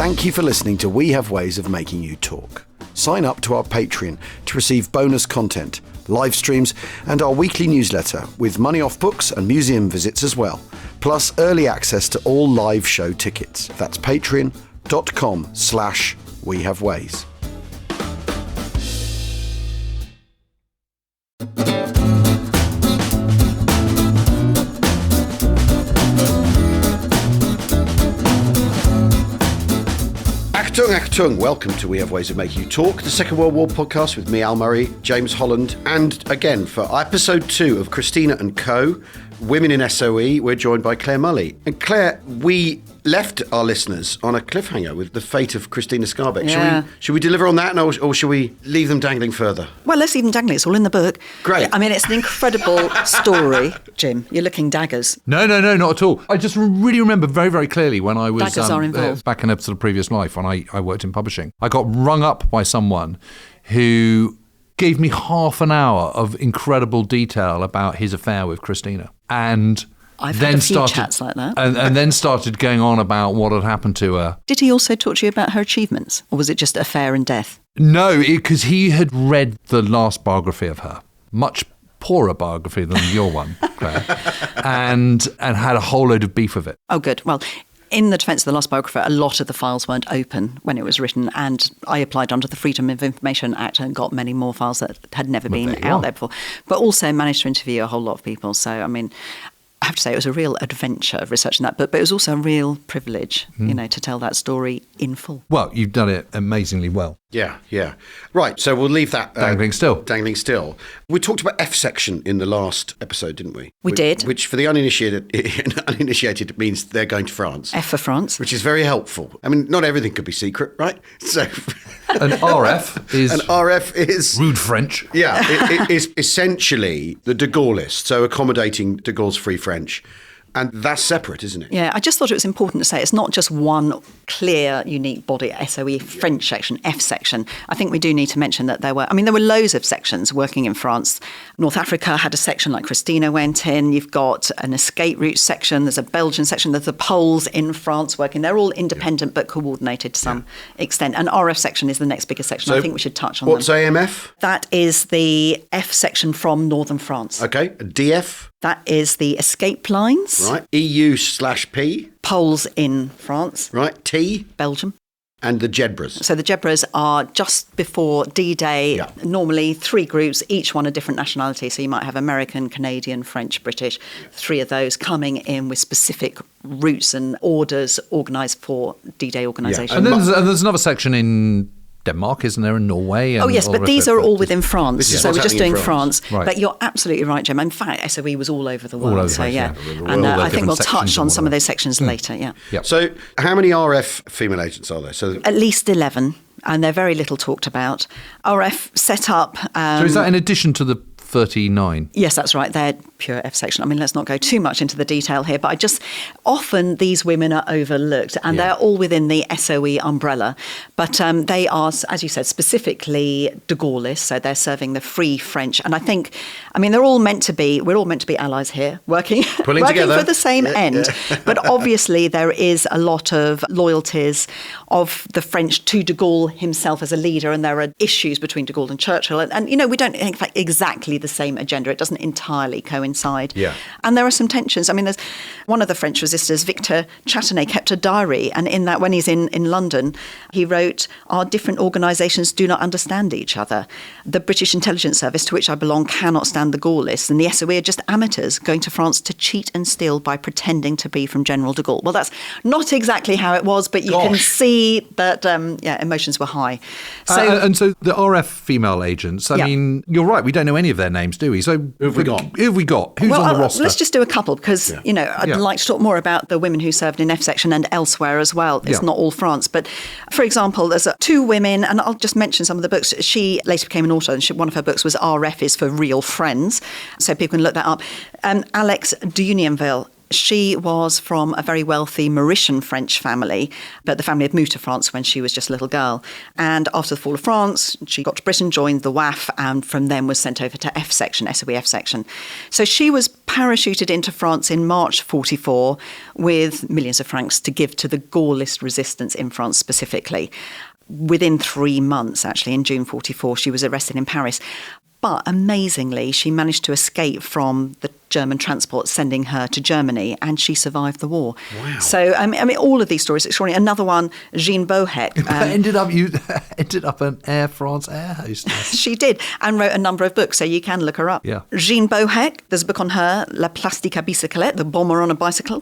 Thank you for listening to We Have Ways of Making You Talk. Sign up to our Patreon to receive bonus content, live streams, and our weekly newsletter with money off books and museum visits as well, plus early access to all live show tickets. That's patreon.com/wehaveways. Achtung, welcome to We Have Ways of Making You Talk, the Second World War podcast with me, Al Murray, James Holland, and again for episode 2 of Christina and Co, Women in SOE, we're joined by Clare Mulley. And Clare, we left our listeners on a cliffhanger with the fate of Christina Skarbek. Yeah. Should we deliver on that, or should we leave them dangling further? Well, let's leave them dangling. It's all in the book. Great. I mean, it's an incredible story. Jim, you're looking daggers. No, not at all. I just really remember very, very clearly when I was Daggers are involved. back in a sort of previous life when I worked in publishing. I got rung up by someone who gave me half an hour of incredible detail about his affair with Christina. And I've then had a few started, chats like that. and then started going on about what had happened to her. Did he also talk to you about her achievements? Or was it just affair and death? No, because he had read the last biography of her, much poorer biography than your one, Claire, and had a whole load of beef with it. Oh, good. Well, in the defence of the lost biographer, a lot of the files weren't open when it was written, and I applied under the Freedom of Information Act and got many more files that had never been out there before, but also managed to interview a whole lot of people. So, I mean, I have to say it was a real adventure researching that, but it was also a real privilege, to tell that story in full. Well, you've done it amazingly well. Yeah. Right, so we'll leave that... Dangling still. We talked about F section in the last episode, didn't we? We did. Which for the uninitiated means they're going to France. F for France. Which is very helpful. I mean, not everything could be secret, right? So... An RF is... Rude French. Yeah, it is essentially the de Gaullist, so accommodating de Gaulle's Free French. And that's separate, isn't it? Yeah, I just thought it was important to say it's not just one clear, unique body, SOE French section, F section. I think we do need to mention that there were loads of sections working in France. North Africa had a section like Christina went in. You've got an escape route section. There's a Belgian section. There's the Poles in France working. They're all independent but coordinated to some extent. And RF section is the next biggest section. So I think we should touch on what's AMF? That is the F section from northern France. Okay. DF? That is the escape lines. Right. EU/P? Poles in France. Right. T? Belgium. And the Jedbras. So the Jedbras are just before D-Day, normally 3 groups, each one a different nationality. So you might have American, Canadian, French, British, 3 of those coming in with specific routes and orders organised for D-Day organisation. And there's another section in Denmark, isn't there, in Norway? And yes, but these are all within France. So we're just doing France. Right. But you're absolutely right, Jim. In fact, SOE was all over the world. All over so, the yeah. place, And I think we'll touch on some of those sections later, yeah. So how many RF female agents are there? So at least 11, and they're very little talked about. RF set up... so is that in addition to the 39? Yes, that's right. They're pure F section. I mean, let's not go too much into the detail here, but often these women are overlooked, and they're all within the SOE umbrella. But they are, as you said, specifically de Gaullist, so they're serving the Free French. And we're all meant to be allies here, working for the same end. But obviously there is a lot of loyalties of the French to de Gaulle himself as a leader, and there are issues between de Gaulle and Churchill. And we don't, in fact, exactly the same agenda. It doesn't entirely coincide. Yeah. And there are some tensions. I mean, there's one of the French resistors, Victor Chatenay, kept a diary. And in that, when he's in London, he wrote, "Our different organisations do not understand each other. The British Intelligence Service, to which I belong, cannot stand the Gaullists. And the SOE are just amateurs going to France to cheat and steal by pretending to be from General de Gaulle." Well, that's not exactly how it was, but you can see that, emotions were high. So, and so the RF female agents, I mean, you're right, we don't know any of their names, do we? So who have we got? Who's on the roster? Let's just do a couple because, I'd like to talk more about the women who served in F section and elsewhere as well. It's not all France. But, for example, there's 2 women, and I'll just mention some of the books. She later became an author, and one of her books was RF is for Real Friends. So people can look that up. Alex Dunienville She was from a very wealthy Mauritian French family, but the family had moved to France when she was just a little girl. And after the fall of France, she got to Britain, joined the WAF, and from then was sent over to F section, SOE F section. So she was parachuted into France in March 44 with millions of francs to give to the Gaullist resistance in France specifically. Within 3 months, actually, in June 44, she was arrested in Paris. But amazingly, she managed to escape from the German transport sending her to Germany, and she survived the war. Wow. So, I mean, all of these stories are extraordinary. Another one, Jean Bohec. You ended up an Air France air hostess. She did, and wrote a number of books, so you can look her up. Yeah. Jean Bohec, there's a book on her, La Plastique à Bicyclette, the bomber on a bicycle.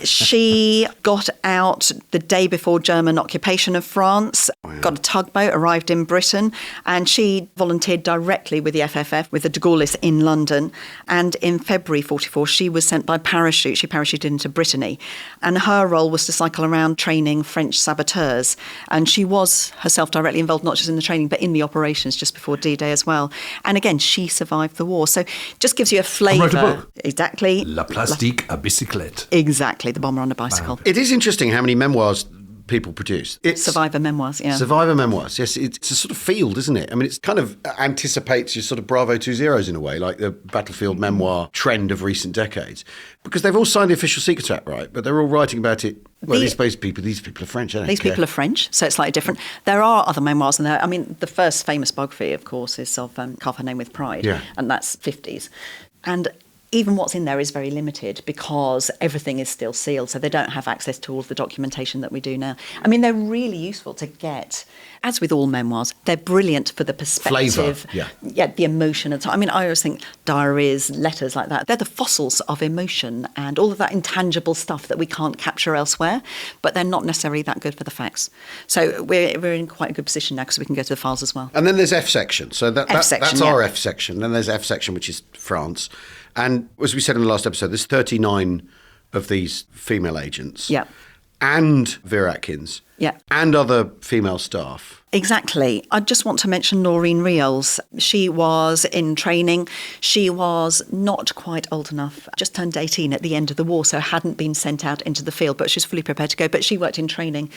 She got out the day before German occupation of France, got a tugboat, arrived in Britain, and she volunteered directly with the FFF, with the de Gaullists in London. And in February 44, she was sent by parachute. She parachuted into Brittany. And her role was to cycle around training French saboteurs. And she was herself directly involved, not just in the training, but in the operations just before D-Day as well. And again, she survived the war. So just gives you a flavour. Wrote a book. Exactly. La Plastique à Bicyclette. Exactly, the bomber on a bicycle. Wow. It is interesting how many memoirs people produce. It's Survivor memoirs, yeah. Survivor memoirs, yes. It's a sort of field, isn't it? I mean, it kind of anticipates your sort of Bravo 20 in a way, like the battlefield memoir trend of recent decades. Because they've all signed the Official Secrets Act, right? But they're all writing about it. Well, these people are French, aren't they? These people are French, so it's slightly different. There are other memoirs in there. I mean, the first famous biography, of course, is of Carve Her Name with Pride. Yeah. And that's 50s. And even what's in there is very limited because everything is still sealed, so they don't have access to all of the documentation that we do now. I mean, they're really useful to get. As with all memoirs, they're brilliant for the perspective. Flavour, yeah, the emotion. And I mean, I always think diaries, letters like that, they're the fossils of emotion and all of that intangible stuff that we can't capture elsewhere, but they're not necessarily that good for the facts. So we're in quite a good position now because we can go to the files as well. And then there's F section. So that's section, our F section. Then there's F section, which is France. And as we said in the last episode, there's 39 of these female agents. Yeah. And Vera Atkins. Yeah. And other female staff. Exactly. I just want to mention Noreen Riels. She was in training. She was not quite old enough, just turned 18 at the end of the war, so hadn't been sent out into the field, but she's fully prepared to go. But she worked in training,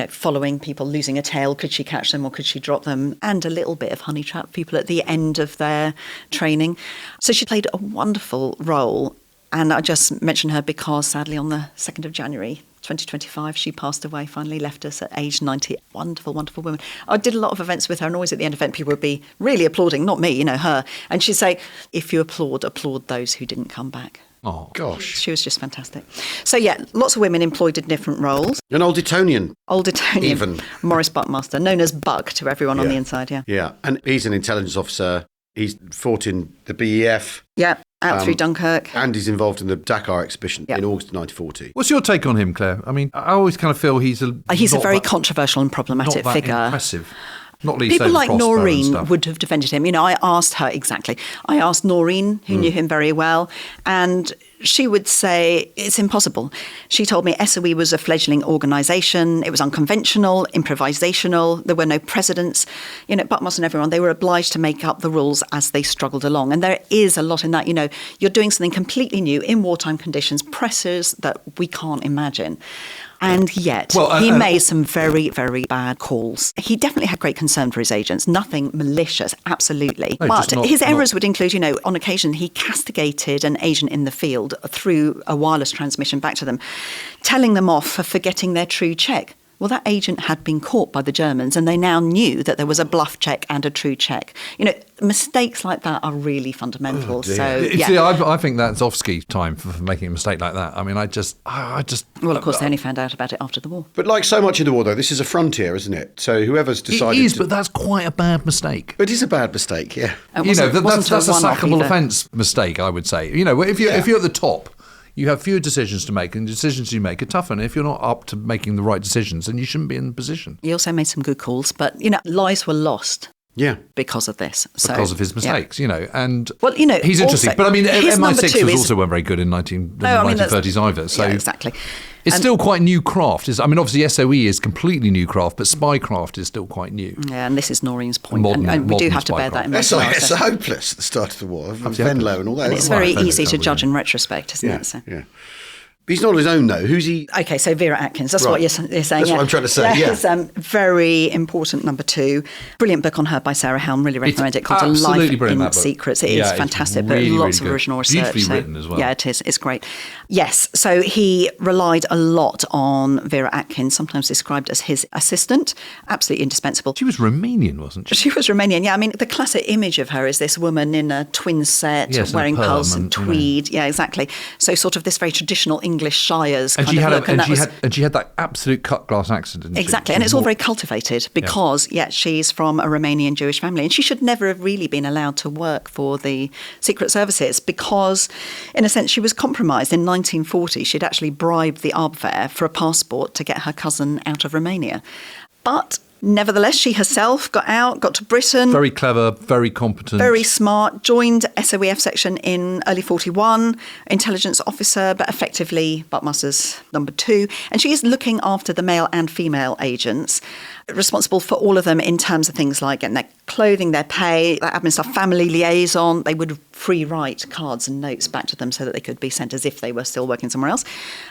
following people losing a tail. Could she catch them or could she drop them? And a little bit of honey trap people at the end of their training. So she played a wonderful role. And I just mention her because, sadly, on the 2nd of January, 2025, she passed away, finally left us at age 90. Wonderful, wonderful woman. I did a lot of events with her, and always at the end of the event, people would be really applauding, not me, her. And she'd say, if you applaud those who didn't come back. Oh, gosh. She was just fantastic. So, yeah, lots of women employed in different roles. An Old Etonian. Even. Maurice Buckmaster, known as Buck to everyone on the inside, yeah. Yeah, and he's an intelligence officer. He's fought in the BEF. Yeah, out through Dunkirk. And he's involved in the Dakar expedition in August 1940. What's your take on him, Claire? I mean, I always kind of feel he's a very controversial and problematic not that figure. Impressive. Not least people like Noreen and would have defended him. I asked her exactly. I asked Noreen, who knew him very well, and she would say it's impossible. She told me SOE was a fledgling organisation. It was unconventional, improvisational. There were no precedents. Buckmaster and everyone, they were obliged to make up the rules as they struggled along. And there is a lot in that. You're doing something completely new in wartime conditions, pressures that we can't imagine. And yet, he made some very, very bad calls. He definitely had great concern for his agents. Nothing malicious, absolutely. No, but his errors would include, on occasion, he castigated an agent in the field through a wireless transmission back to them, telling them off for forgetting their true check. Well, that agent had been caught by the Germans and they now knew that there was a bluff check and a true check. Mistakes like that are really fundamental. I think that's Ofsky time for making a mistake like that. I mean, I just... Well, of course, they only found out about it after the war. But like so much in the war, though, this is a frontier, isn't it? So whoever's decided... It is, but that's quite a bad mistake. It is a bad mistake, yeah. That's a sackable offence mistake, I would say. If you're at the top... You have fewer decisions to make, and the decisions you make are tougher. And if you're not up to making the right decisions, then you shouldn't be in the position. He also made some good calls, but, lives were lost. Yeah. Because of this. Because of his mistakes, and he's interesting. But I mean, MI6 also weren't very good in the 1930s either. So exactly. It's still quite new craft. Obviously SOE is completely new craft, but spycraft is still quite new. Yeah, and this is Noreen's point. And we do have to bear that in mind. SOE hopeless at the start of the war. Venlo and all that. And it's very easy to judge in retrospect, isn't it? So. Yeah. He's not on his own, though. Who's he? Okay, so Vera Atkins, that's Right. what you're saying. That's yeah. what I'm trying to say, yeah. It's very important number 2. Brilliant book on her by Sarah Helm, really recommend it, called A absolutely Life brilliant, in that book. Secrets. It Yeah, is it's fantastic, really, but lots really of good. original research. Beautifully written as well. Yeah, it is. It's great. Yes, so he relied a lot on Vera Atkins, sometimes described as his assistant. Absolutely indispensable. She was Romanian, wasn't she? She was Romanian, yeah. I mean, the classic image of her is this woman in a twin set, Yes, and a wearing perm pulse and and, tweed. Yeah, exactly. So sort of this very traditional English shires And kind she of had look. she had that absolute cut glass accent, didn't she? Exactly, and it's all very cultivated because, she's from a Romanian Jewish family, and she should never have really been allowed to work for the Secret Services because, in a sense, she was compromised. In 1940, she'd actually bribed the Abwehr for a passport to get her cousin out of Romania. But nevertheless, she herself got out, got to Britain. Very clever, very competent. Very smart, joined SOEF section in early 41, intelligence officer, but effectively Buckmaster's number 2. And she is looking after the male and female agents, responsible for all of them in terms of things like getting their clothing, their pay, that admin stuff, family liaison. They would free write cards and notes back to them so that they could be sent as if they were still working somewhere else.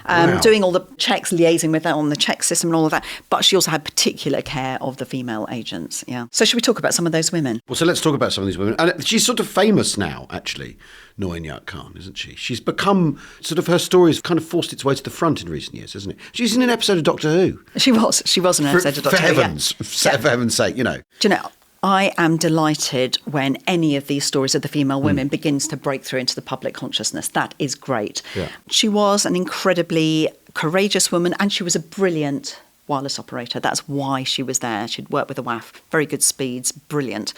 Wow. Doing all the checks, liaising with them on the check system and all of that. But she also had particular care of the female agents. Yeah. So should we talk about some of those women? Well, so let's talk about some of these women. And she's sort of famous now, actually, Noor Inayat Khan, isn't she? She's become, sort of her story has kind of forced its way to the front in recent years, hasn't it? She's in an episode of Doctor Who. She was in an episode of Doctor Who. For heaven's sake, you know. Do you know, I am delighted when any of these stories of the female women begins to break through into the public consciousness. That is great. Yeah. She was an incredibly courageous woman, and she was a brilliant wireless operator. That's why she was there. She'd worked with the WAF, very good speeds, brilliant.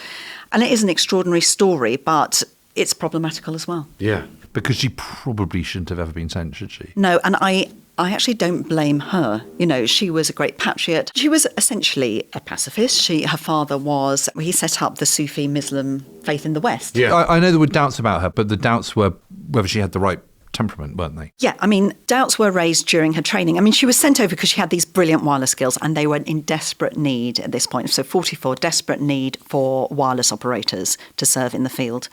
And it is an extraordinary story, but it's problematical as well. Yeah. Because she probably shouldn't have ever been sent, should she? No, and I actually don't blame her. You know, she was a great patriot. She was essentially a pacifist. Her father he set up the Sufi Muslim faith in the West. Yeah. I know there were doubts about her, but the doubts were whether she had the right temperament, weren't they? Yeah, I mean, doubts were raised during her training. I mean, she was sent over because she had these brilliant wireless skills and they were in desperate need at this point. So 44, desperate need for wireless operators to serve in the field.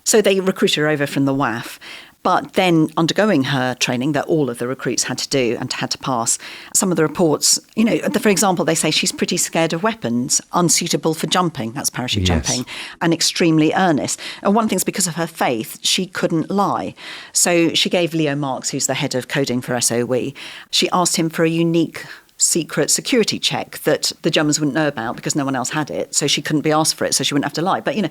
So they recruited her over from the WAF. But then undergoing her training that all of the recruits had to do and had to pass, some of the reports, you know, for example, they say she's pretty scared of weapons, unsuitable for jumping, that's parachute jumping, and extremely earnest. And one thing's because of her faith, she couldn't lie. So she gave Leo Marks, who's the head of coding for SOE, she asked him for a unique secret security check that the Germans wouldn't know about because no one else had it. So she couldn't be asked for it, so she wouldn't have to lie. But, you know,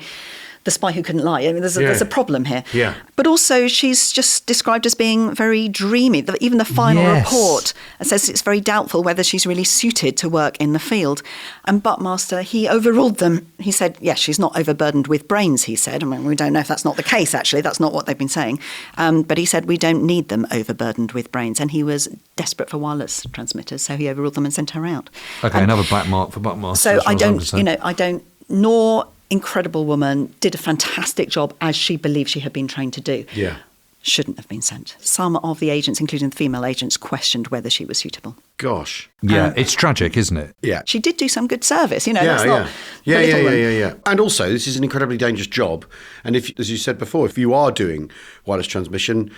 the spy who couldn't lie. I mean, there's a problem here. Yeah. But also, she's just described as being very dreamy. Even the final report says it's very doubtful whether she's really suited to work in the field. And Buckmaster, he overruled them. He said, yes, she's not overburdened with brains, he said. I mean, we don't know if that's not the case, actually. That's not what they've been saying. But he said, we don't need them overburdened with brains. And he was desperate for wireless transmitters, so he overruled them and sent her out. Okay, another black mark for Buckmaster. So I don't, nor... incredible woman, did a fantastic job as she believed she had been trained to do. Yeah. Shouldn't have been sent. Some of the agents, including the female agents, questioned whether she was suitable. Gosh. Yeah, it's tragic, isn't it? Yeah. She did do some good service, you know. Yeah, that's not yeah. And also, this is an incredibly dangerous job. And if, as you said before, if you are doing wireless transmission,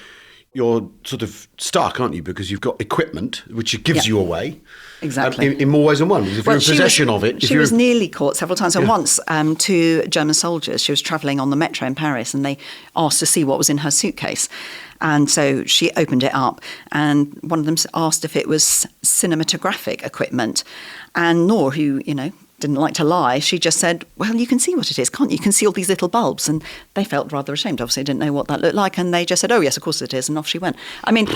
you're sort of stuck, aren't you? Because you've got equipment, which gives you away. Exactly. In more ways than one. Because if you're in possession of it... She was nearly caught several times. And once, two German soldiers, she was travelling on the metro in Paris, and they asked to see what was in her suitcase. And so she opened it up, and one of them asked if it was cinematographic equipment. And Noor, who, you know, didn't like to lie, she just said, well, you can see what it is, can't you? You can see all these little bulbs. And they felt rather ashamed. Obviously, didn't know what that looked like. And they just said, oh, yes, of course it is. And off she went. I mean,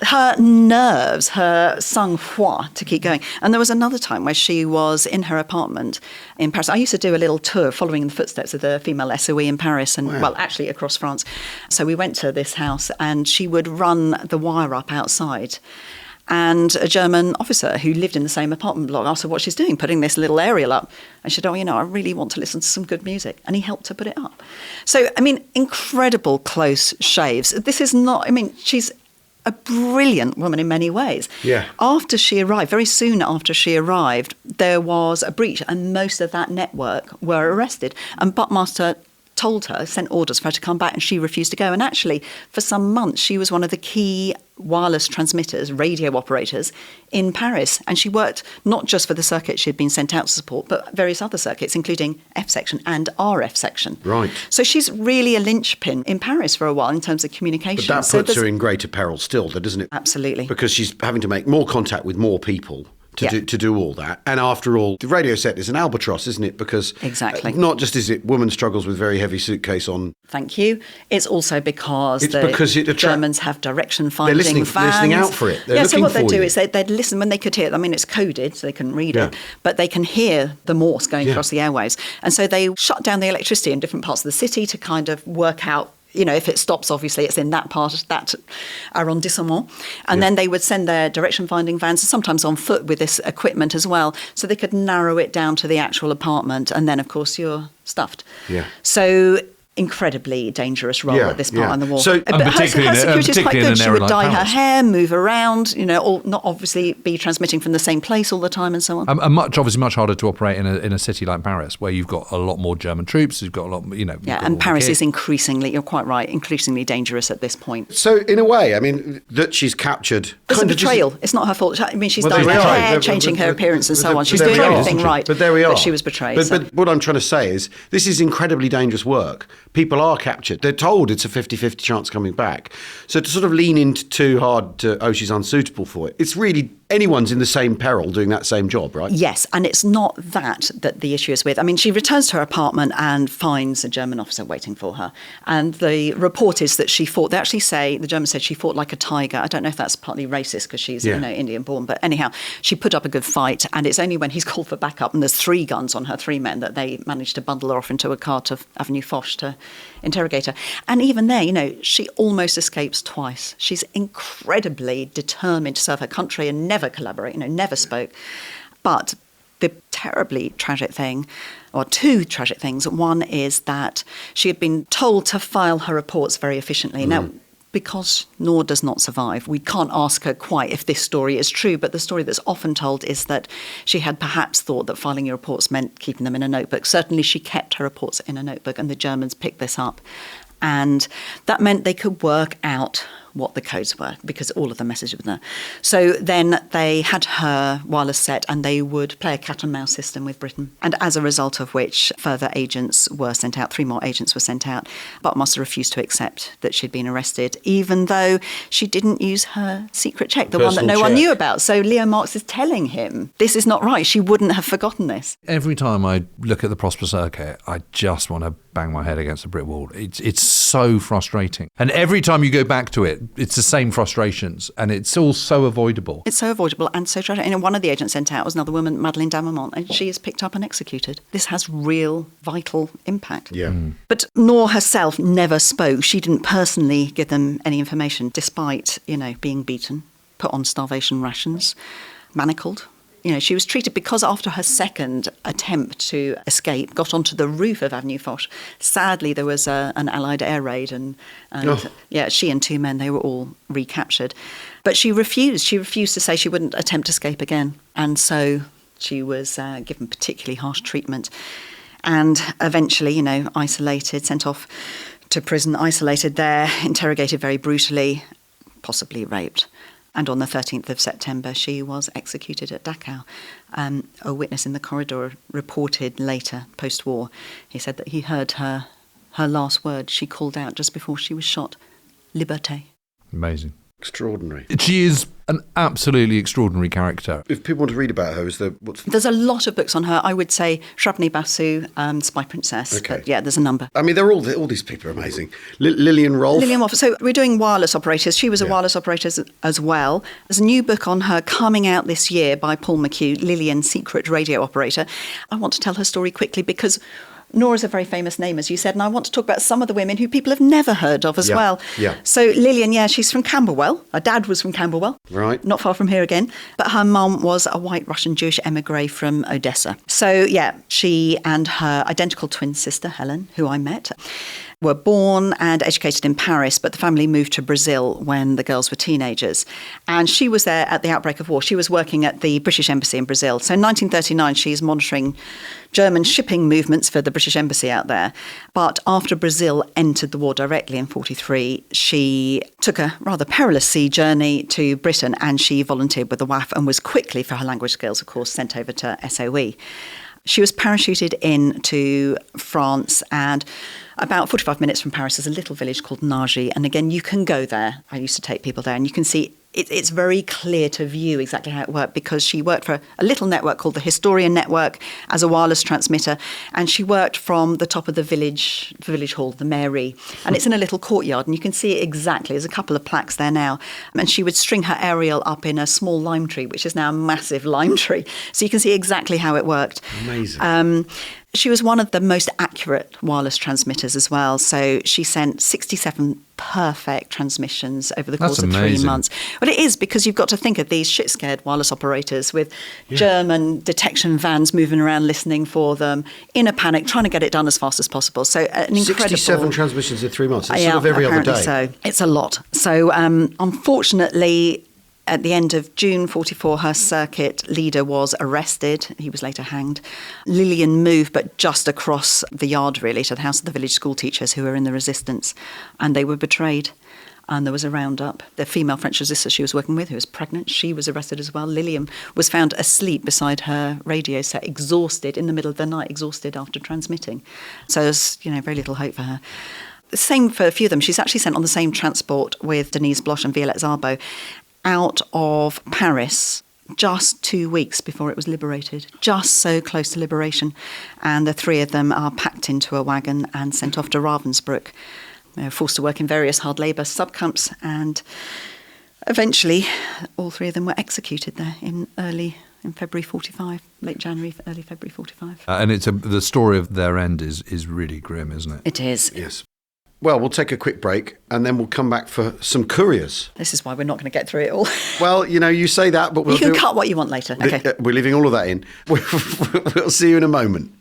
her nerves, her sang-froid to keep going. And there was another time where she was in her apartment in Paris. I used to do a little tour following in the footsteps of the female SOE in Paris and, well, actually across France. So we went to this house and she would run the wire up outside. And a German officer who lived in the same apartment block asked her what she's doing, putting this little aerial up. And she said, oh, you know, I really want to listen to some good music. And he helped her put it up. So, I mean, incredible close shaves. This is not, I mean, she's a brilliant woman in many ways. Yeah. After she arrived, very soon after she arrived, there was a breach and most of that network were arrested. And Buckmaster told her, sent orders for her to come back, and she refused to go. And actually, for some months, she was one of the key wireless transmitters, radio operators in Paris. And she worked not just for the circuit she had been sent out to support, but various other circuits, including F section and RF section. Right. So she's really a linchpin in Paris for a while in terms of communication. But that puts her in greater peril still, doesn't it? Absolutely. Because she's having to make more contact with more people to do all that. And after all, the radio set is an albatross, isn't it? Because exactly. Not just is it woman struggles with very heavy suitcase on. Thank you. It's also because the Germans have direction finding they're listening out for it. So what they'd do is they'd listen when they could hear it. I mean, it's coded, so they couldn't read it, but they can hear the Morse going across the airwaves. And so they shut down the electricity in different parts of the city to kind of work out, if it stops, obviously, it's in that part of that arrondissement. And then they would send their direction-finding vans, sometimes on foot with this equipment as well, so they could narrow it down to the actual apartment. And then, of course, you're stuffed. Yeah. So incredibly dangerous role at this part in the war. So, but her security is quite good. She would dye her hair, move around, or not obviously be transmitting from the same place all the time and so on. And obviously much harder to operate in a city like Paris, where you've got a lot more German troops, you've got a lot, and Paris is increasingly, you're quite right, increasingly dangerous at this point. So in a way, I mean, that she's captured... It's a betrayal. It's not her fault. I mean, she's dyeing her hair, changing her appearance and so on. She's doing everything right. But there we are. But she was betrayed. But what I'm trying to say is, this is incredibly dangerous work. People are captured. They're told it's a 50-50 chance coming back. So to sort of lean into too hard to, she's unsuitable for it, it's really... Anyone's in the same peril doing that same job, right? Yes, and it's not that the issue is with. I mean, she returns to her apartment and finds a German officer waiting for her. And the report is that she fought. They actually say, the Germans said she fought like a tiger. I don't know if that's partly racist because she's Indian born, but anyhow, she put up a good fight. And it's only when he's called for backup and there's 3 guns on her, 3 men, that they managed to bundle her off into a car to Avenue Foch to interrogate her. And even there, she almost escapes twice. She's incredibly determined to serve her country and never collaborate, never spoke. But the terribly tragic thing, or 2 tragic things, one is that she had been told to file her reports very efficiently. Now, because Noor does not survive, we can't ask her quite if this story is true, but the story that's often told is that she had perhaps thought that filing your reports meant keeping them in a notebook. Certainly she kept her reports in a notebook, and the Germans picked this up. And that meant they could work out what the codes were, because all of the messages were there. So then they had her wireless set and they would play a cat and mouse system with Britain. And as a result of which, further agents were sent out, 3 more agents were sent out. Buckmaster refused to accept that she'd been arrested, even though she didn't use her secret check, the one that no one knew about. So Leo Marx is telling him, this is not right. She wouldn't have forgotten this. Every time I look at the Prosper circuit, I just want to bang my head against a brick wall. It's so frustrating. And every time you go back to it, it's the same frustrations, and it's all so avoidable. It's so avoidable and so tragic. And one of the agents sent out was another woman, Madeleine Damamont, and she is picked up and executed. This has real, vital impact. Yeah. But Noor herself never spoke. She didn't personally give them any information, despite, being beaten, put on starvation rations, manacled. She was treated because after her second attempt to escape, got onto the roof of Avenue Foch. Sadly, there was an Allied air raid and she and 2 men, they were all recaptured. But she refused. She refused to say she wouldn't attempt to escape again. And so she was given particularly harsh treatment and eventually, isolated, sent off to prison, isolated there, interrogated very brutally, possibly raped. And on the 13th of September, she was executed at Dachau. A witness in the corridor reported later, post-war, he said that he heard her last word. She called out just before she was shot, "Liberté." Amazing. Extraordinary. She is an absolutely extraordinary character. If people want to read about her, there's a lot of books on her. I would say Shrapney Basu, Spy Princess. Okay. But there's a number. I mean, they're all these people are amazing. Lillian Rolfe. Lillian Rolfe. So we're doing wireless operators. She was a wireless operator as well. There's a new book on her coming out this year by Paul McHugh, Lillian, Secret Radio Operator. I want to tell her story quickly because Noor is a very famous name, as you said, and I want to talk about some of the women who people have never heard of as well. Yeah. So Lillian, she's from Camberwell. Her dad was from Camberwell. Right. Not far from here again. But her mum was a white Russian Jewish emigre from Odessa. So, she and her identical twin sister, Helen, who I met, were born and educated in Paris, but the family moved to Brazil when the girls were teenagers. And she was there at the outbreak of war. She was working at the British Embassy in Brazil. So in 1939, she's monitoring German shipping movements for the British Embassy out there. But after Brazil entered the war directly in 1943, she took a rather perilous sea journey to Britain, and she volunteered with the WAF and was quickly, for her language skills, of course, sent over to SOE. She was parachuted into France, and about 45 minutes from Paris, there's a little village called Nagi. And again, you can go there. I used to take people there, and you can see it's very clear to view exactly how it worked, because she worked for a little network called the Historian Network as a wireless transmitter, and she worked from the top of the village hall, the mairie, and it's in a little courtyard, and you can see it exactly. There's a couple of plaques there now, and she would string her aerial up in a small lime tree, which is now a massive lime tree, so you can see exactly how it worked. Amazing. She was one of the most accurate wireless transmitters as well. So she sent 67 perfect transmissions over the course of 3 months. But it is, because you've got to think of these shit-scared wireless operators with German detection vans moving around listening for them, in a panic, trying to get it done as fast as possible. So an incredible... 67 transmissions in 3 months. It's sort of every other day. So it's a lot. So unfortunately... At the end of June 1944, her circuit leader was arrested. He was later hanged. Lillian moved, but just across the yard, really, to the house of the village school teachers who were in the resistance. And they were betrayed. And there was a roundup. The female French resistor she was working with, who was pregnant, she was arrested as well. Lillian was found asleep beside her radio set, exhausted in the middle of the night, exhausted after transmitting. So there's, very little hope for her. Same for a few of them. She's actually sent on the same transport with Denise Blos and Vera Zabo out of Paris just 2 weeks before it was liberated, just so close to liberation. And the three of them are packed into a wagon and sent off to Ravensbrück. They were forced to work in various hard labour subcamps, and eventually all three of them were executed there in February 1945, late January, early February 1945. And the story of their end is really grim, isn't it? It is. Yes. Well, we'll take a quick break and then we'll come back for some couriers. This is why we're not going to get through it all. Well, you say that, but you can cut what you want later. Okay. We're leaving all of that in. We'll see you in a moment.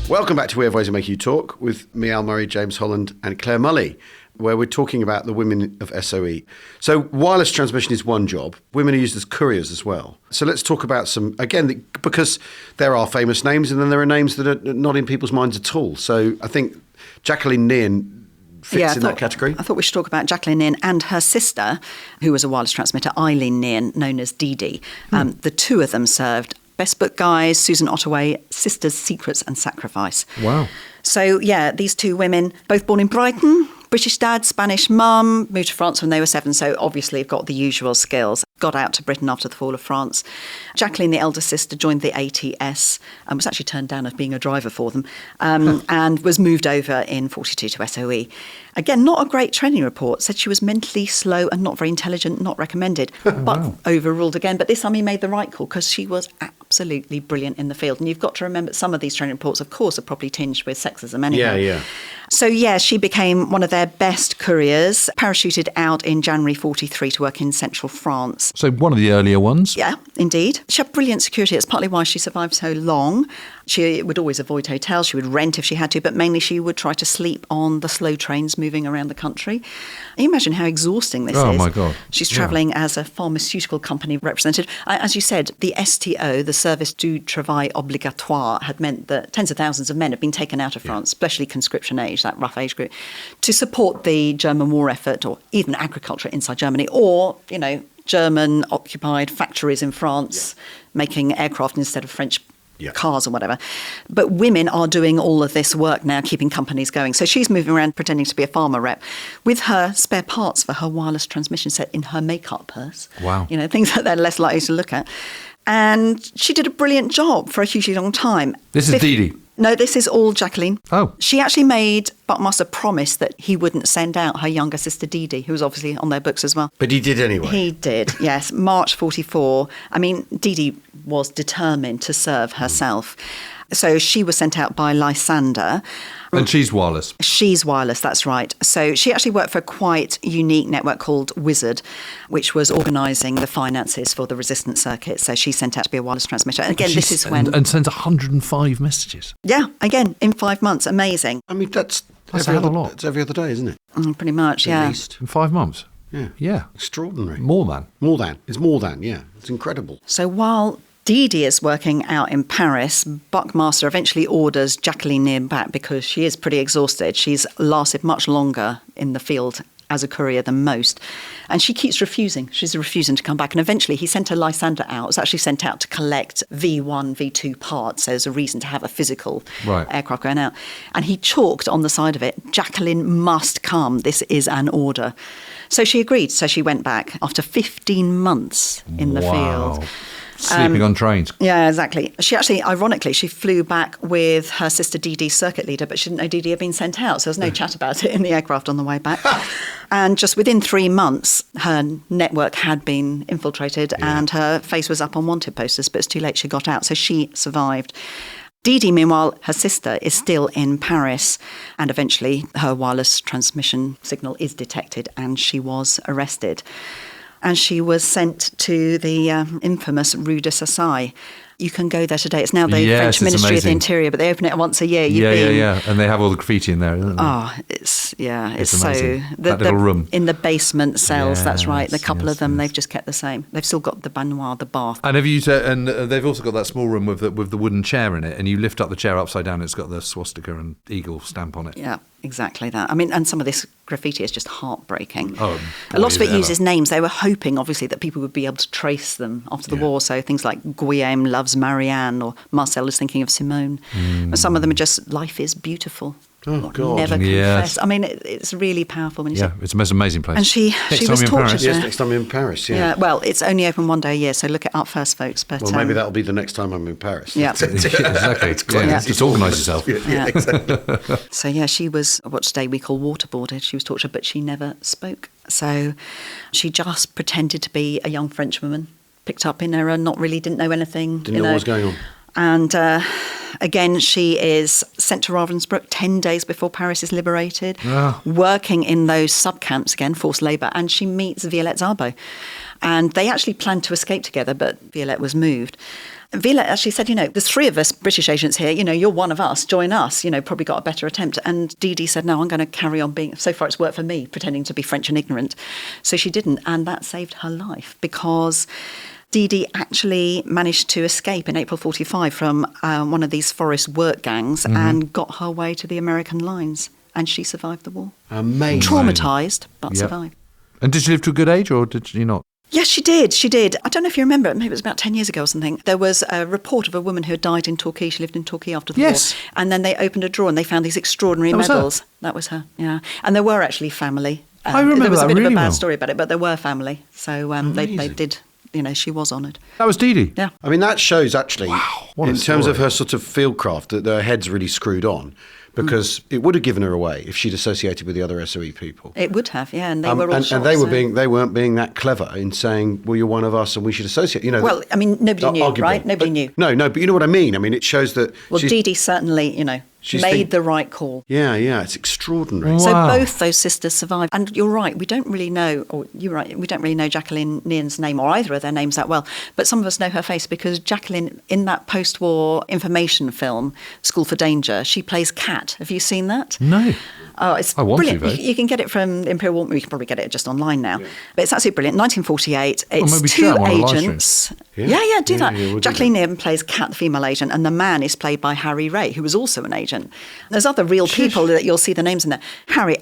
Welcome back to We Have Ways of Making You Talk with me, Al Murray, James Holland and Clare Mulley, where we're talking about the women of SOE. So wireless transmission is one job. Women are used as couriers as well. So let's talk about some, again, because there are famous names and then there are names that are not in people's minds at all. So I think Jacqueline Nean fits in that category. I thought we should talk about Jacqueline Nean and her sister, who was a wireless transmitter, Eileen Nean, known as Dee Dee. The two of them served Best Book Guys, Susan Ottaway, Sisters, Secrets and Sacrifice. Wow. So, these two women, both born in Brighton, British dad, Spanish mum, moved to France when they were 7, so obviously have got the usual skills. Got out to Britain after the fall of France. Jacqueline, the elder sister, joined the ATS and was actually turned down as being a driver for them, and was moved over in 1942 to SOE. Again, not a great training report. Said she was mentally slow and not very intelligent, not recommended, but overruled again. But this time he made the right call because she was absolutely brilliant in the field. And you've got to remember some of these training reports, of course, are probably tinged with sexism anyway. Yeah. So, she became one of their best couriers, parachuted out in January 1943 to work in central France. So one of the earlier ones. Yeah, indeed. She had brilliant security. It's partly why she survived so long. She would always avoid hotels. She would rent if she had to, but mainly she would try to sleep on the slow trains moving around the country. Can you imagine how exhausting this is? Oh, my God. She's travelling as a pharmaceutical company representative. As you said, the STO, the Service du Travail Obligatoire, had meant that tens of thousands of men had been taken out of France, especially conscription age, that rough age group, to support the German war effort or even agriculture inside Germany or, German-occupied factories in France making aircraft instead of French cars or whatever. But women are doing all of this work now, keeping companies going. So she's moving around pretending to be a farmer rep with her spare parts for her wireless transmission set in her makeup purse. Wow. Things that they're less likely to look at. And she did a brilliant job for a hugely long time. This is Dee Dee. No, this is all Jacqueline. Oh. She actually made Buckmaster promise that he wouldn't send out her younger sister Dee Dee, who was obviously on their books as well. But he did anyway. He did, yes. March 1944. Dee Dee was determined to serve herself. So she was sent out by Lysander. And she's wireless. She's wireless, that's right. So she actually worked for a quite unique network called Wizard, which was organising the finances for the resistance circuit. So she's sent out to be a wireless transmitter. And again, this is when... And sends 105 messages. Yeah, again, in 5 months. Amazing. I mean, that's a hell of a lot. It's every other day, isn't it? Pretty much, At yeah. least. In 5 months. Yeah. Extraordinary. More than. It's more than, yeah. It's incredible. So while Dee is working out in Paris, Buckmaster eventually orders Jacqueline Neer back because she is pretty exhausted. She's lasted much longer in the field as a courier than most. And she keeps refusing. She's refusing to come back. And eventually he sent a Lysander out. It was actually sent out to collect V1, V2 parts. So there's a reason to have a physical aircraft going out. And he chalked on the side of it, Jacqueline must come. This is an order. So she agreed. So she went back after 15 months in the field. Sleeping on trains. Yeah, exactly. She actually, ironically, she flew back with her sister Dee circuit leader, but she didn't know Dee had been sent out. So there was no chat about it in the aircraft on the way back. And just within 3 months, her network had been infiltrated and her face was up on wanted posters, but it's too late. She got out. So she survived. Dee, meanwhile, her sister is still in Paris, and eventually her wireless transmission signal is detected and she was arrested. And she was sent to the infamous Rue de Sassai. You can go there today. It's now the French Ministry of the Interior, but they open it once a year. Yeah. And they have all the graffiti in there, isn't they? Oh, it's amazing. so... That little room. In the basement cells, that's right. The couple of them, yes. they've just kept the same. They've still got the baignoire, the bath. And they've also got that small room with the wooden chair in it, and you lift up the chair upside down, it's got the swastika and eagle stamp on it. Yeah, exactly that. I mean, and some of this graffiti is just heartbreaking. Oh, a lot of it uses names. They were hoping, obviously, that people would be able to trace them after the war. So things like Guillaume loves Marianne, or Marcel is thinking of Simone. But some of them are just, life is beautiful. Oh, God. Never confess. I mean, it's really powerful when you say... it's the most amazing place. And she was tortured there. Yes, next time I'm in Paris, yeah. Well, it's only open 1 day a year, so look it up first, folks. But, well, maybe that'll be the next time I'm in Paris. Yeah. Exactly. Just organise yourself. Yeah, exactly. So, she was what today we call waterboarded. She was tortured, but she never spoke. So she just pretended to be a young French woman, picked up in error, didn't know anything. Didn't know what was going on. And again, she is sent to Ravensbrück 10 days before Paris is liberated, working in those sub-camps again, forced labour, and she meets Violette Zabo. And they actually planned to escape together, but Violette was moved. Violette actually said, there's 3 of us British agents here, you're one of us, join us, probably got a better attempt. And Dee said, no, I'm going to carry on being, so far it's worked for me, pretending to be French and ignorant. So she didn't, and that saved her life because... Dee actually managed to escape in April 1945 from one of these forest work gangs and got her way to the American lines. And she survived the war. Amazing. Traumatised, but survived. And did she live to a good age, or did she not? Yes, she did. I don't know if you remember, maybe it was about 10 years ago or something. There was a report of a woman who had died in Torquay. She lived in Torquay after the war. And then they opened a drawer and they found these extraordinary medals. That was her, yeah. And there were actually family. I remember there was that a bit really of a bad well. story about it, but there were family. So they did... she was honoured. That was Dee. Yeah. I mean, that shows actually, what in a terms of story. her sort of fieldcraft, that their head's really screwed on, because it would have given her away if she'd associated with the other SOE people. It would have, yeah, and they were all and shot, they weren't being that clever in saying, well, you're one of us and we should associate. Well, I mean, nobody knew, arguably. right? Nobody knew. No, but you know what I mean. I mean, it shows that. Well, Dee certainly, made the right call. Yeah, it's extraordinary. Wow. So both those sisters survived. And you're right, we don't really know, we don't really know Jacqueline Neer's name or either of their names that well. But some of us know her face because Jacqueline, in that post-war information film, School for Danger, she plays Kat. Have you seen that? No. Oh, it's brilliant. You can get it from Imperial War. You can probably get it just online now. Yeah. But it's absolutely brilliant. 1948. It's 2 agents. Yeah, do that. We'll Jacqueline Neer plays Kat, the female agent, and the man is played by Harry Ray, who was also an agent. There's other real people that you'll see the names in there. Harry,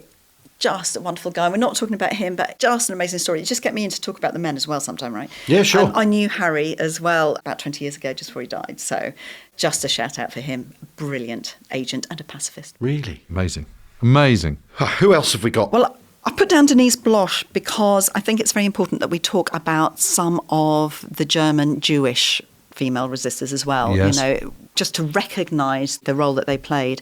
just a wonderful guy. We're not talking about him, but just an amazing story. Just get me in to talk about the men as well sometime, right? Yeah, sure. I knew Harry as well about 20 years ago, just before he died. So just a shout out for him. Brilliant agent and a pacifist. Really? Amazing. Who else have we got? Well, I put down Denise Bloch because I think it's very important that we talk about some of the German Jewish female resistors as well, yes. Just to recognise the role that they played.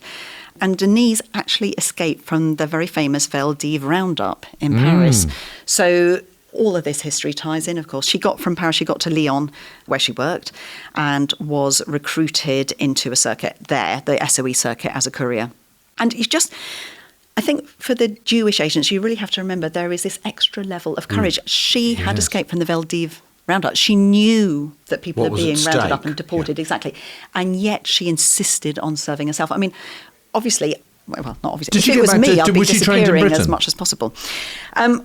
And Denise actually escaped from the very famous Veldiv roundup in Paris. So all of this history ties in, of course. From Paris, she got to Lyon, where she worked, and was recruited into a circuit there, the SOE circuit, as a courier. And I think for the Jewish agents, you really have to remember there is this extra level of courage. She had escaped from the Veldiv roundup. She knew that people are being rounded up and deported, exactly. And yet she insisted on serving herself. I mean, obviously... Well, not obviously. If it was me, I'd be disappearing as much as possible.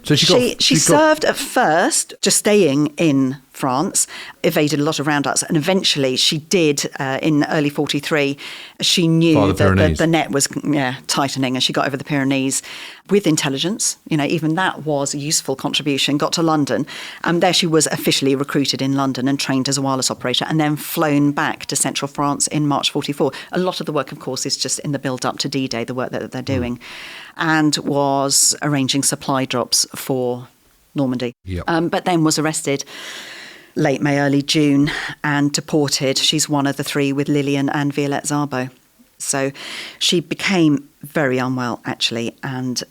So she served at first, just staying in France, evaded a lot of roundups, and eventually she did, in early 43, she knew that the net was tightening, and she got over the Pyrenees with intelligence. Even that was a useful contribution, got to London, and there she was officially recruited in London and trained as a wireless operator, and then flown back to central France in March 44. A lot of the work, of course, is just in the build-up to D-Day, the work that they're doing, and was arranging supply drops for Normandy. Yep. But then was arrested late May, early June, and deported. She's one of the three with Lillian and Violette Zabo. So she became very unwell, actually, and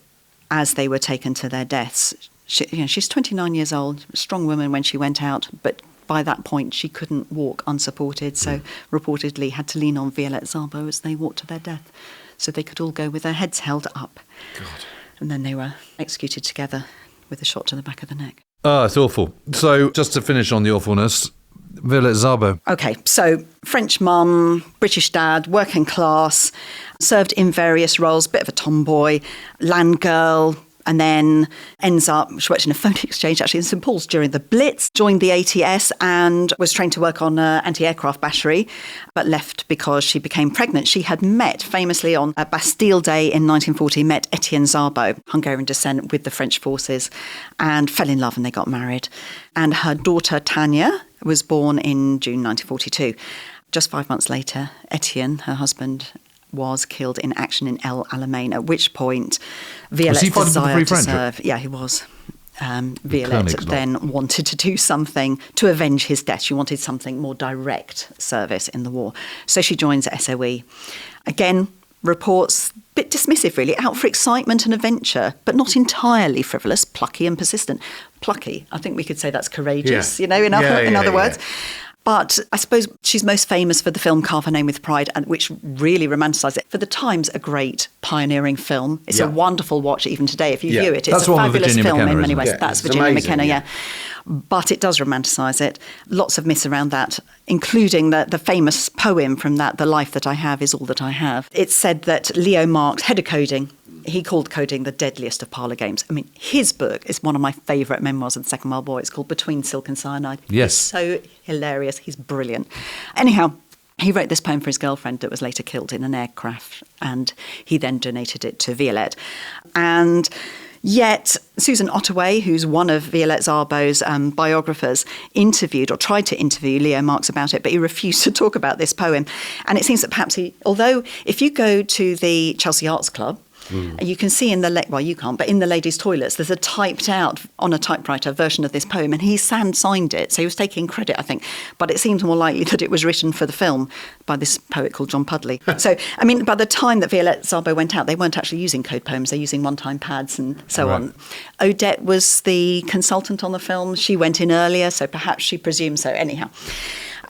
as they were taken to their deaths, she's 29 years old, a strong woman when she went out, but by that point she couldn't walk unsupported, so reportedly had to lean on Violette Zabo as they walked to their death, so they could all go with their heads held up. God. And then they were executed together with a shot to the back of the neck. Oh, it's awful. So just to finish on the awfulness, Violette Zabo. Okay, so French mum, British dad, working class, served in various roles, bit of a tomboy, land girl, and then ends up, she worked in a phone exchange actually in St Paul's during the Blitz, joined the ATS and was trained to work on an anti-aircraft battery, but left because she became pregnant. She had met, famously on a Bastille Day in 1940, met Etienne Zabo, Hungarian descent, with the French forces, and fell in love and they got married. And her daughter Tanya was born in June 1942. Just 5 months later, Etienne, her husband, was killed in action in El Alamein, at which point Violette's desire to serve... Yeah, he was. Violette then wanted to do something to avenge his death. She wanted something more direct service in the war. So she joins SOE. Again, reports, a bit dismissive really, out for excitement and adventure, but not entirely frivolous, plucky and persistent. Plucky, I think we could say that's courageous, in other words. But I suppose she's most famous for the film Carve Her Name with Pride, and which really romanticised it. For the times, a great pioneering film. It's a wonderful watch even today. If you view it, it's a fabulous film in many ways. Yeah, that's Virginia McKenna, But it does romanticize it. Lots of myths around that, including the famous poem from that, "The life that I have is all that I have." It's said that Leo Marx, head of coding, he called coding the deadliest of parlour games. I mean, his book is one of my favourite memoirs of the Second World War. It's called Between Silk and Cyanide. Yes. He's so hilarious. He's brilliant. Anyhow, he wrote this poem for his girlfriend that was later killed in an air crash, and he then donated it to Violette. And yet Susan Ottaway, who's one of Violette Zabo's biographers, interviewed or tried to interview Leo Marx about it, but he refused to talk about this poem. And it seems that perhaps although if you go to the Chelsea Arts Club, you can see in you can't, but in the ladies' toilets, there's a typed out on a typewriter version of this poem, and he signed it, so he was taking credit, I think. But it seems more likely that it was written for the film by this poet called John Pudley. So, I mean, by the time that Violette Zabo went out, they weren't actually using code poems; they're using one-time pads and so on. Odette was the consultant on the film; she went in earlier, so perhaps she presumed so. Anyhow,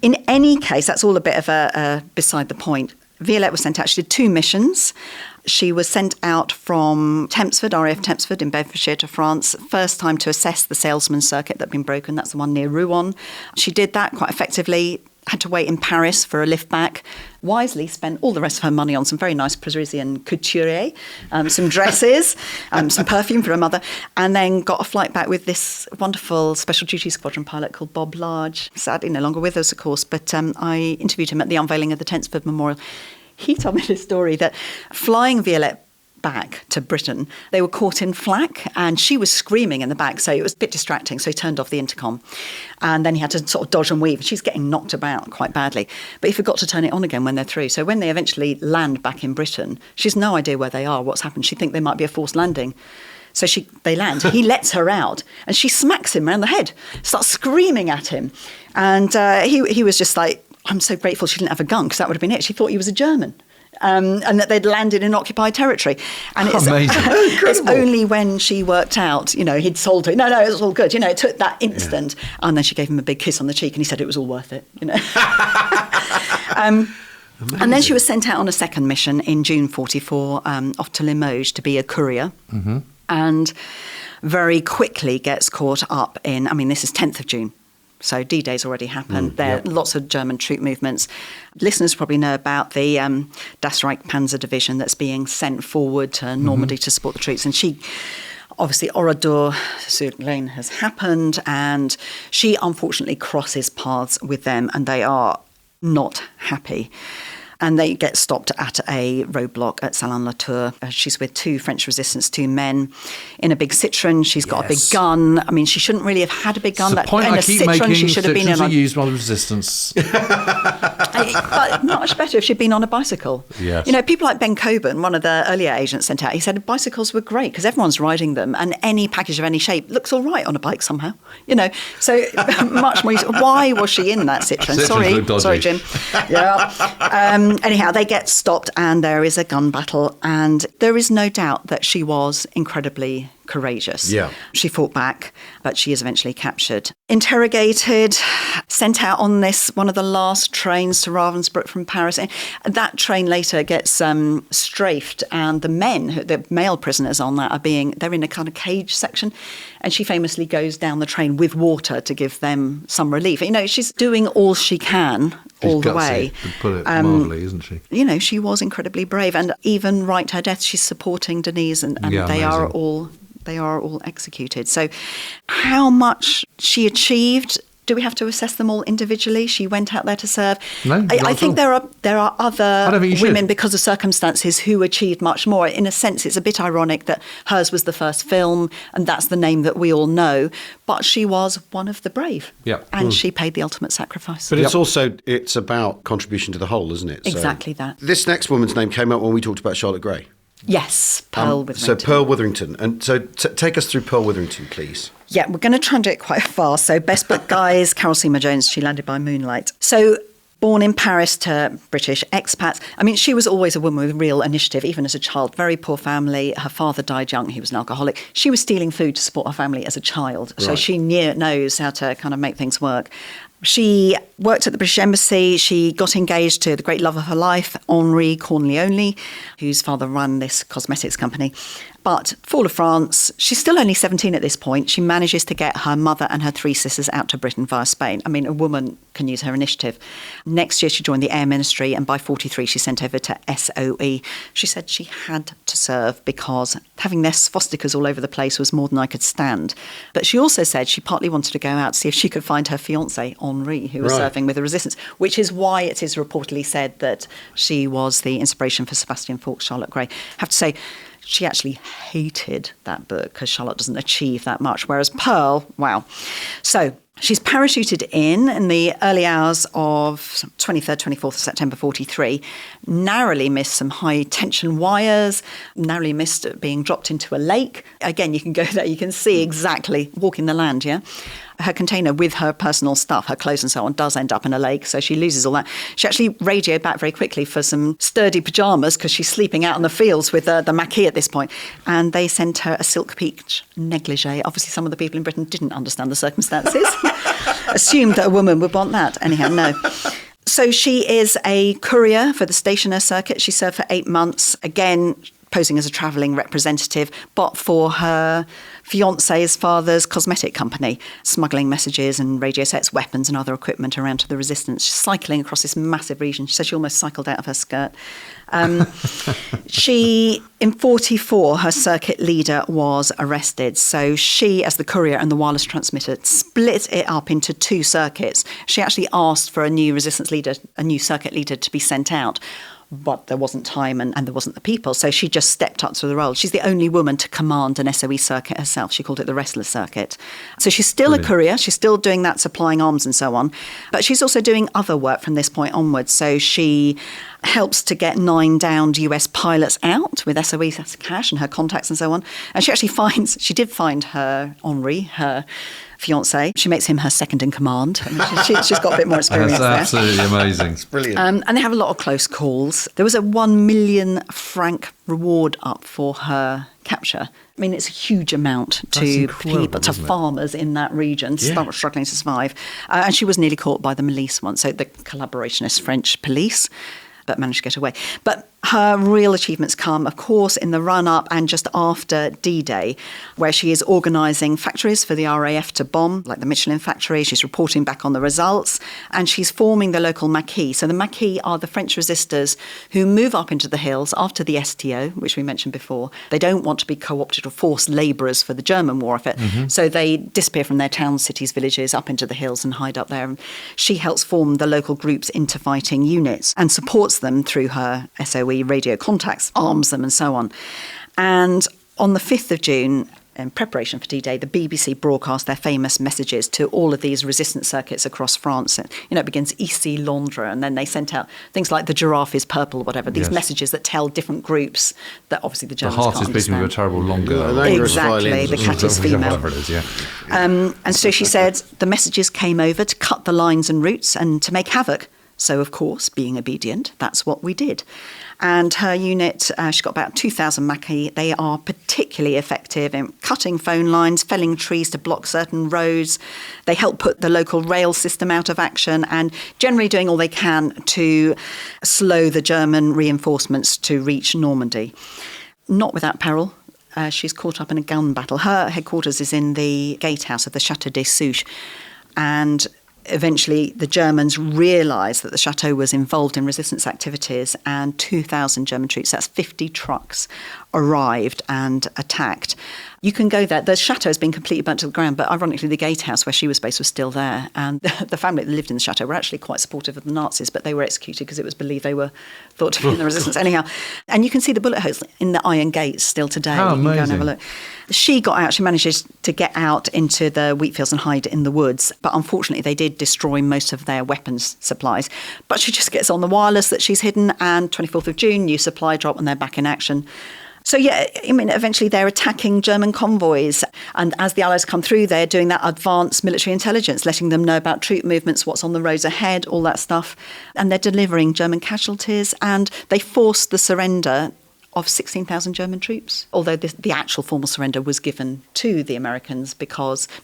in any case, that's all a bit of a beside the point. Violette was sent out. She did 2 missions. She was sent out from Tempsford, RAF Tempsford in Bedfordshire to France, first time to assess the salesman circuit that had been broken. That's the one near Rouen. She did that quite effectively, had to wait in Paris for a lift back, wisely spent all the rest of her money on some very nice Parisian couturier, some dresses, some perfume for her mother, and then got a flight back with this wonderful Special Duty Squadron pilot called Bob Large. Sadly no longer with us, of course, but I interviewed him at the unveiling of the Tempsford Memorial. He told me this story that flying Violette back to Britain, they were caught in flak and she was screaming in the back, so it was a bit distracting, so he turned off the intercom and then he had to sort of dodge and weave. She's getting knocked about quite badly, but he forgot to turn it on again when they're through. So when they eventually land back in Britain, she's no idea where they are, what's happened. She thinks they might be a forced landing. So they land, he lets her out and she smacks him around the head, starts screaming at him, and he was just like, I'm so grateful she didn't have a gun, because that would have been it. She thought he was a German. and that they'd landed in occupied territory. And it's only when she worked out, he'd sold her. No, it was all good. It took that instant. Yeah. And then she gave him a big kiss on the cheek and he said it was all worth it, And then she was sent out on a second mission in June 44, off to Limoges to be a courier. Mm-hmm. And very quickly gets caught up in, this is 10th of June. So D-Day's already happened. There are lots of German troop movements. Listeners probably know about the Das Reich Panzer Division that's being sent forward to Normandy to support the troops. And she, obviously, Oradour sur Glane has happened, and she unfortunately crosses paths with them, and they are not happy. And they get stopped at a roadblock at Salon-la-Tour. She's with 2 French resistance, 2 men in a big Citroën. She's got a big gun. She shouldn't really have had a big gun. It's the point in I a keep Citroën, making. She should have been in used by the resistance. But much better if she'd been on a bicycle. Yes. People like Ben Coburn, one of the earlier agents sent out, he said bicycles were great because everyone's riding them, and any package of any shape looks all right on a bike somehow. So much more. Why was she in that Citroën? Sorry, Jim. Yeah. Anyhow, they get stopped and there is a gun battle, and there is no doubt that she was incredibly courageous. Yeah. She fought back, but she is eventually captured. Interrogated, sent out on one of the last trains to Ravensbrück from Paris. And that train later gets strafed, and the male prisoners on that they're in a kind of cage section, and she famously goes down the train with water to give them some relief. She's doing all she can all the way. To put it mildly, isn't she? She was incredibly brave, and even right to her death, she's supporting Denise, and they are all executed. So how much she achieved, do we have to assess them all individually? She went out there to serve. No, I think there are other women because of circumstances who achieved much more. In a sense, it's a bit ironic that hers was the first film and that's the name that we all know, but she was one of the brave. Yep. And she paid the ultimate sacrifice. But it's about contribution to the whole, isn't it? Exactly that. This next woman's name came up when we talked about Charlotte Gray. Yes, Pearl Withington. So Pearl Withington. And so take us through Pearl Withington, please. Yeah, we're going to try and do it quite fast. So Best Book Guys, Carol Seymour Jones, She Landed by Moonlight. So born in Paris to British expats. She was always a woman with real initiative, even as a child. Very poor family. Her father died young. He was an alcoholic. She was stealing food to support her family as a child. Right. So she knows how to kind of make things work. She worked at the British Embassy. She got engaged to the great love of her life, Henri Cornleone, whose father ran this cosmetics company. But fall of France, she's still only 17 at this point. She manages to get her mother and her 3 sisters out to Britain via Spain. A woman can use her initiative. Next year, she joined the Air Ministry, and by 43, she sent over to SOE. She said she had to serve because having their swastikas all over the place was more than I could stand. But she also said she partly wanted to go out to see if she could find her fiancé, Henri, who was serving with the resistance, which is why it is reportedly said that she was the inspiration for Sebastian Faulk's Charlotte Gray. I have to say, she actually hated that book because Charlotte doesn't achieve that much, whereas Pearl, wow. So she's parachuted in the early hours of 23rd, 24th of September 43, narrowly missed some high-tension wires, narrowly missed being dropped into a lake. Again, you can go there, you can see exactly, walking the land, yeah? Her container with her personal stuff, her clothes and so on, does end up in a lake, so she loses all that. She actually radioed back very quickly for some sturdy pyjamas because she's sleeping out in the fields with the maquis at this point. And they sent her a silk peach negligee. Obviously, some of the people in Britain didn't understand the circumstances. Assumed that a woman would want that. Anyhow, no. So she is a courier for the stationer circuit. She served for 8 months, again, posing as a travelling representative, but for her fiancé's father's cosmetic company, smuggling messages and radio sets, weapons and other equipment around to the resistance. She's cycling across this massive region. She said she almost cycled out of her skirt. In 44, her circuit leader was arrested. So she, as the courier and the wireless transmitter, split it up into 2 circuits. She actually asked for a new resistance leader, a new circuit leader to be sent out. But there wasn't time and there wasn't the people. So she just stepped up to the role. She's the only woman to command an SOE circuit herself. She called it the Restless Circuit. So she's still a courier. She's still doing that, supplying arms and so on. But she's also doing other work from this point onwards. So she helps to get 9 downed US pilots out with SOE cash and her contacts and so on. And she did find her Henri, her fiancé. She makes him her second in command. I mean, she's got a bit more experience there. That's absolutely amazing. It's brilliant. And they have a lot of close calls. There was a 1 million franc reward up for her capture. I mean, it's a huge amount to people, to farmers in that region, struggling to survive. And she was nearly caught by the milice once, so the collaborationist French police, but managed to get away. But her real achievements come, of course, in the run-up and just after D-Day, where she is organising factories for the RAF to bomb, like the Michelin factory. She's reporting back on the results, and she's forming the local maquis. So the maquis are the French resistors who move up into the hills after the STO, which we mentioned before. They don't want to be co-opted or forced labourers for the German war effort. Mm-hmm. So they disappear from their towns, cities, villages, up into the hills and hide up there. And she helps form the local groups into fighting units and supports them through her SOE radio contacts, arms them and so on. And on the 5th of June, in preparation for D-Day, the BBC broadcast their famous messages to all of these resistance circuits across France. It begins Ici, Londres, and then they sent out things like the giraffe is purple, whatever, these messages that tell different groups that obviously the Germans can't understand. The heart is beating with a terrible longer. Exactly, the cat is female. Whatever it is, yeah. And so she said the messages came over to cut the lines and routes and to make havoc. So, of course, being obedient, that's what we did. And her unit, she's got about 2,000 maquis. They are particularly effective in cutting phone lines, felling trees to block certain roads. They help put the local rail system out of action and generally doing all they can to slow the German reinforcements to reach Normandy. Not without peril. She's caught up in a gun battle. Her headquarters is in the gatehouse of the Château des Souches. And eventually, the Germans realised that the chateau was involved in resistance activities, and 2,000 German troops, that's 50 trucks, arrived and attacked. You can go there. The chateau has been completely burnt to the ground, but ironically, the gatehouse where she was based was still there. And the family that lived in the chateau were actually quite supportive of the Nazis, but they were executed because it was believed they were thought to be in the resistance anyhow. And you can see the bullet holes in the iron gates still today. How amazing. You can go and have a look. She got out. She manages to get out into the wheat fields and hide in the woods. But unfortunately, they did destroy most of their weapons supplies. But she just gets on the wireless that she's hidden, and 24th of June, new supply drop, and they're back in action. So, eventually they're attacking German convoys. And as the Allies come through, they're doing that advanced military intelligence, letting them know about troop movements, what's on the roads ahead, all that stuff. And they're delivering German casualties. And they forced the surrender of 16,000 German troops, although the actual formal surrender was given to the Americans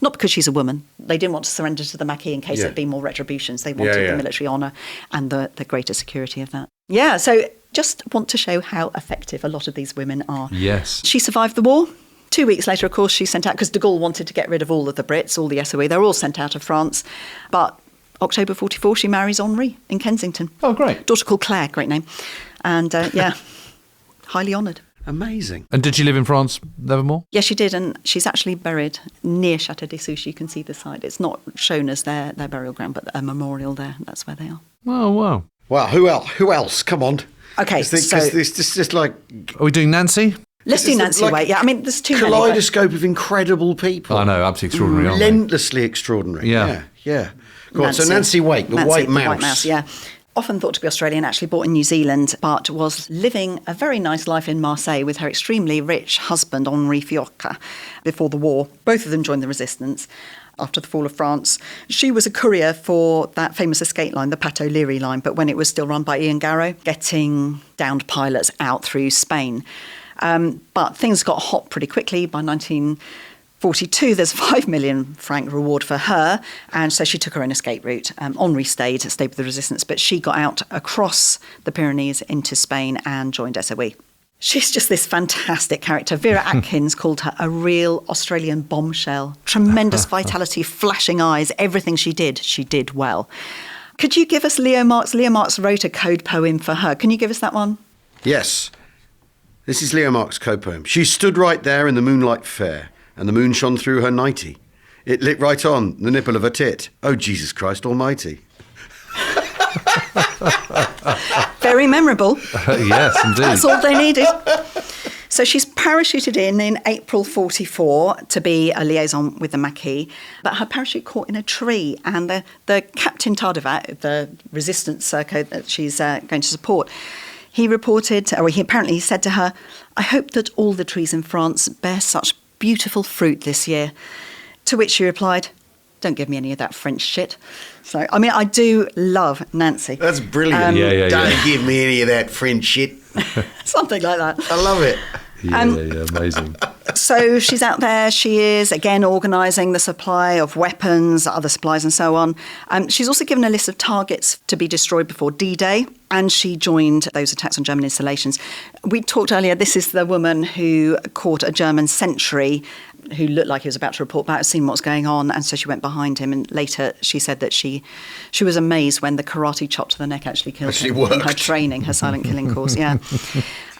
not because she's a woman. They didn't want to surrender to the Maquis in case there'd be more retributions. They wanted the military honour and the greater security of that. Yeah, so just want to show how effective a lot of these women are. Yes. She survived the war. 2 weeks later, of course, she's sent out, because de Gaulle wanted to get rid of all of the Brits, all the SOE. They're all sent out of France. But October 44, she marries Henri in Kensington. Oh, great. Daughter called Claire, great name. And, highly honoured. Amazing. And did she live in France evermore? Yes, she did, and she's actually buried near Château des Souches. You can see the site. It's not shown as their burial ground, but a memorial there. That's where they are. Oh, wow. Wow, who else? Come on. Okay, so... This just like... Are we doing Nancy? Let's do Nancy Wait. Yeah, I mean, there's too many. Kaleidoscope of incredible people. I know, absolutely extraordinary. Relentlessly extraordinary. Yeah. Go on, so Nancy Wait, the White Mouse. The White Mouse, yeah. Often thought to be Australian, actually born in New Zealand, but was living a very nice life in Marseille with her extremely rich husband, Henri Fiocca, before the war. Both of them joined the resistance after the fall of France. She was a courier for that famous escape line, the Pateau Leary line, but when it was still run by Ian Garrow, getting downed pilots out through Spain. But things got hot pretty quickly. By 1942, there's a 5 million franc reward for her, and so she took her own escape route. Henri stayed with the resistance, but she got out across the Pyrenees into Spain and joined SOE. She's just this fantastic character. Vera Atkins called her a real Australian bombshell. Tremendous vitality, flashing eyes, everything she did well. Could you give us Leo Marx? Leo Marx wrote a code poem for her. Can you give us that one? Yes. This is Leo Marx's code poem. She stood right there in the moonlight fair, and the moon shone through her nightie. It lit right on the nipple of her tit. Oh, Jesus Christ almighty. Very memorable. Yes, indeed. That's all they needed. So she's parachuted in April 44 to be a liaison with the Maquis, but her parachute caught in a tree, and the Captain Tardivat, the resistance code that she's going to support, he apparently said to her, "I hope that all the trees in France bear such beautiful fruit this year." To which she replied, "Don't give me any of that French shit." So, I mean, I do love Nancy. That's brilliant. Don't give me any of that French shit. Something like that. I love it. Yeah, amazing. So she's out there. She is, again, organising the supply of weapons, other supplies and so on. She's also given a list of targets to be destroyed before D-Day, and she joined those attacks on German installations. We talked earlier, this is the woman who caught a German sentry who looked like he was about to report back, seen what's going on, and so she went behind him. And later she said that she was amazed when the karate chop to the neck actually killed him. Worked. In her training, her silent killing course, yeah.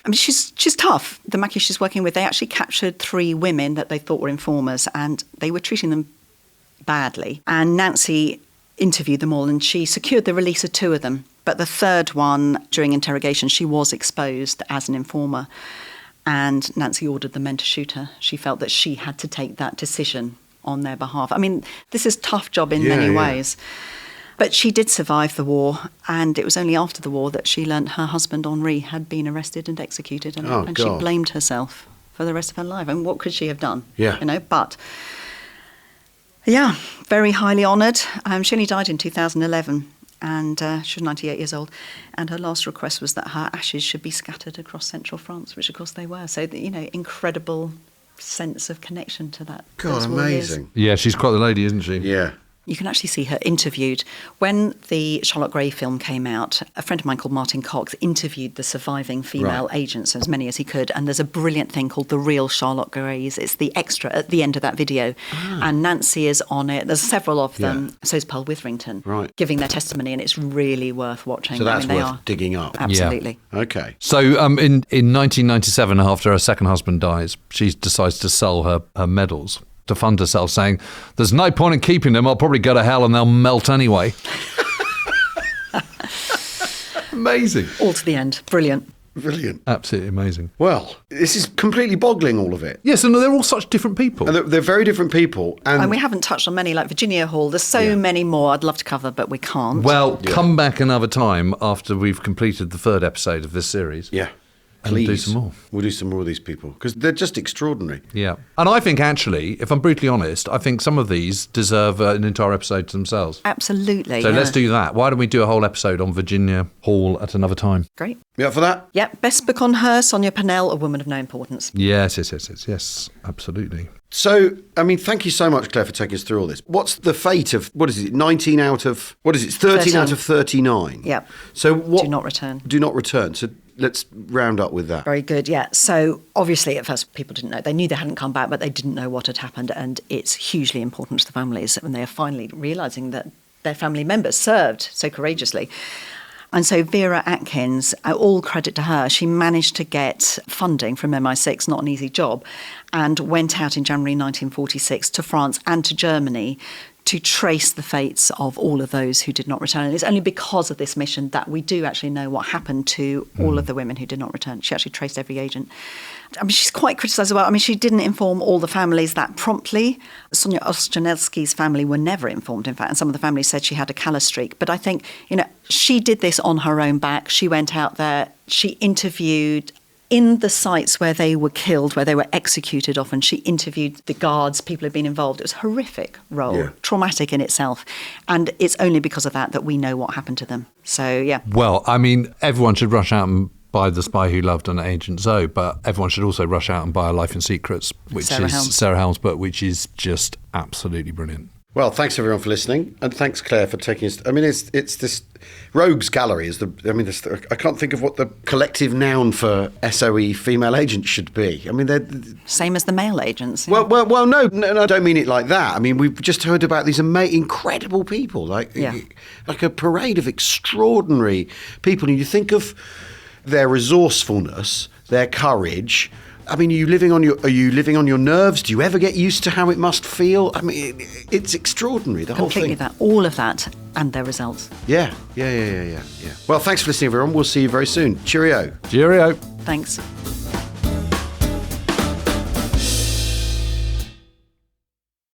I mean, she's tough. The Maquis she's working with, they actually captured 3 women that they thought were informers, and they were treating them badly. And Nancy interviewed them all, and she secured the release of 2 of them. But the third one, during interrogation, she was exposed as an informer. And Nancy ordered the men to shoot her. She felt that she had to take that decision on their behalf. I mean, this is a tough job in many ways. But she did survive the war, and it was only after the war that she learnt her husband, Henri, had been arrested and executed, and she blamed herself for the rest of her life. And what could she have done? Yeah. But, yeah, very highly honoured. She only died in 2011. And she was 98 years old, and her last request was that her ashes should be scattered across central France, which of course they were. So, incredible sense of connection to that. God, amazing. Yeah, she's quite the lady, isn't she? Yeah. You can actually see her interviewed. When the Charlotte Gray film came out, a friend of mine called Martin Cox interviewed the surviving female agents, as many as he could, and there's a brilliant thing called The Real Charlotte Grays. It's the extra at the end of that video, and Nancy is on it. There's several of them. So is Pearl Withington, giving their testimony, and it's really worth watching. So that's worth digging up. Absolutely. Yeah. Okay. So in 1997, after her second husband dies, she decides to sell her medals to fund herself, saying, "There's no point in keeping them. I'll probably go to hell and they'll melt anyway." Amazing. All to the end. Brilliant. Brilliant. Absolutely amazing. Well, this is completely boggling, all of it. Yes, and they're all such different people. And they're very different people. And we haven't touched on many, like Virginia Hall. There's so many more I'd love to cover, but we can't. Well, come back another time after we've completed the 3rd episode of this series. Yeah. And do some more. We'll do some more of these people, because they're just extraordinary. Yeah. And I think, actually, if I'm brutally honest, I think some of these deserve an entire episode to themselves. Absolutely. So let's do that. Why don't we do a whole episode on Virginia Hall at another time? Great. You up for that? Yep. Best book on her, Sonia Purnell, A Woman of No Importance. Yes, absolutely. So, I mean, thank you so much, Claire, for taking us through all this. What's the fate of, 13 out of 39? Yep. So what? Do not return. Do not return. So let's round up with that. Very good, yeah. So obviously at first people didn't know. They knew they hadn't come back, but they didn't know what had happened. And it's hugely important to the families when they are finally realising that their family members served so courageously. And so Vera Atkins, all credit to her, she managed to get funding from MI6, not an easy job, and went out in January 1946 to France and to Germany to trace the fates of all of those who did not return. And it's only because of this mission that we do actually know what happened to all of the women who did not return. She actually traced every agent. I mean, she's quite criticised as well. I mean, she didn't inform all the families that promptly. Sonia Ostjanelski's family were never informed, in fact, and some of the families said she had a callous streak. But I think, she did this on her own back. She went out there, she interviewed in the sites where they were killed, where they were executed often. She interviewed the guards, people who'd been involved. It was a horrific role, traumatic in itself. And it's only because of that we know what happened to them. So, yeah. Well, I mean, everyone should rush out and buy The Spy Who Loved and Agent Zoe, but everyone should also rush out and buy A Life in Secrets, which is Sarah Helm's book, which is just absolutely brilliant. Well, thanks everyone for listening, and thanks Claire for taking us. I mean, it's this Rogues Gallery is I can't think of what the collective noun for SOE female agents should be. I mean, they're same as the male agents. Well, no, I don't mean it like that. I mean, we've just heard about these incredible people, like a parade of extraordinary people, and you think of their resourcefulness, their courage. I mean, are you living on your nerves? Do you ever get used to how it must feel? I mean, it's extraordinary, the whole thing. All of that, and their results. Yeah. Well, thanks for listening, everyone. We'll see you very soon. Cheerio. Cheerio. Thanks.